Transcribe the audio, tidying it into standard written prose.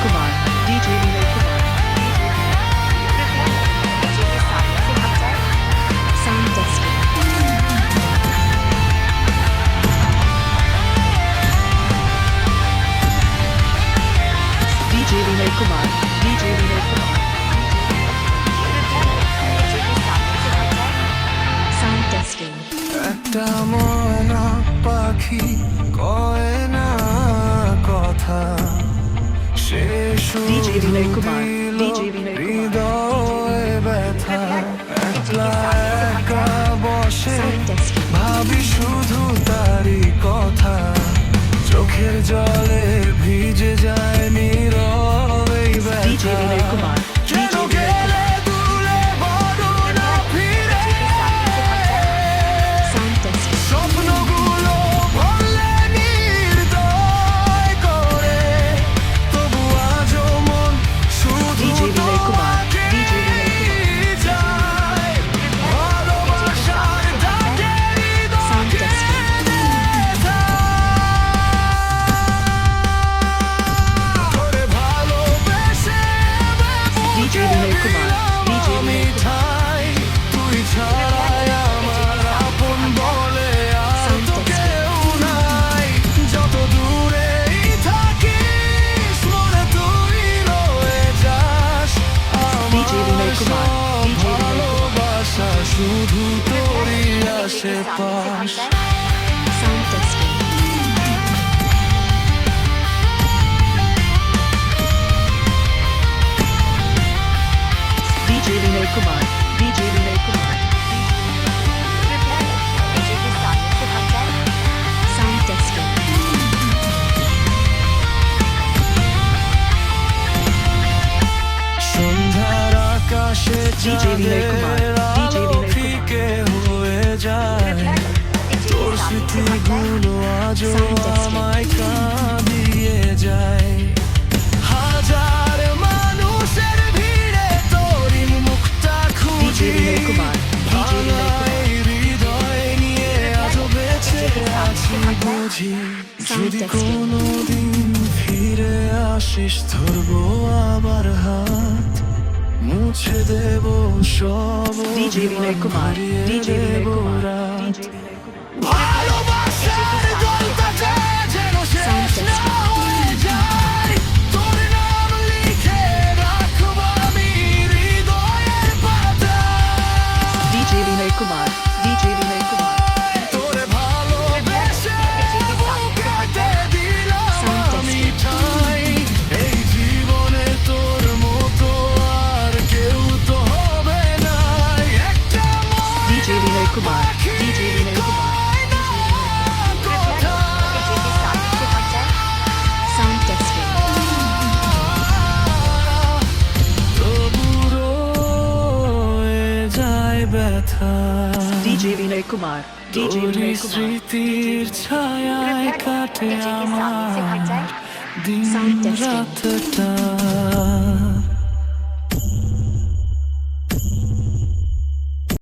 Kumar, DJ Vinay Kumar, sound testing. DJ Vinay Kumar, DJ Vinay Kumar, sound testing. একটা ময়না পাখি কয় না কথা সে DJ Vinay Kumar, দিল DJ Vinay Kumar, হৃদয়ে ব্যথা একলা একা বসে sound testing. ভাবি শুধু তারই কথা চোখের জলে ভিজে যায় নীরবে এই DJ Vinay ব্যথা Kumar, যেন DJ Vinay গেলে Kumar, দূরে বড় না ফিরে sound testing. স্বপ্নগুলো ভরলে নির্দয় করে তবু আজও মন শুধু DJ Vinay Kumar, DJ Vinay তোমাকেই চায় ভালোবাসার ডাকে Sound হৃদয়কে testing. করে ভালোবেসে DJ Vinay Kumar, DJ আমি Vinay Kumar, ঠাই তুই ছাড়াই আমার আপন বলে আর তো কেউ নাই যত দূরেই থাকিস মনে তুই রয়ে যাস DJ Vinay আমার Kumar, সব DJ Vinay Kumar, ভালোবাসা শুধু তোরই আশেপাশ sound testing. DJ Vinay Kumar, DJ Vinay Kumar, sound testing. সন্ধ্যার আকাশে DJ Vinay Kumar, চাঁদের DJ আলো Vinay Kumar, ফিকে হয়ে যায় তোর স্মৃতিগুলো আজও Sound testing. আমায় কাঁদিয়ে যায় হাজার মানুষের ভিড়ে তোরই মুখটা খুঁজি Vinay Kumar, DJ Vinay Kumar, ভাঙাই হৃদয় নিয়ে আজও বেঁচে আছি বুঝি যদি testing. কোনোদিন ফিরে আসিস ধরবো আবার হাত মুছে দেব সব DJ Vinay Kumar, DJ Vinay Kumar, রাত। DJ Vinay Kumar. ভালোবাসার জলটাতে যেন শেষ না হয়ে যায় তোর নাম লিখে রাখবো আমি হৃদয়ের পাতায় DJ Vinay Kumar, DJ Vinay Kumar, তোরে ভালোবেসে বুকেতে দিলাম Sound আমি testing. ঠাই এই জীবনে তোর মতো আর কেউ তো হবে না একটা DJ Vinay Kumar, DJ Vinay Kumar, কথা sound testing. তবু রয়ে যায় ব্যথা DJ Vinay Kumar, DJ তোরই Vinay Kumar, স্মৃতির ছায়ায় কাটে আমার দিন Sound testing. রাতটা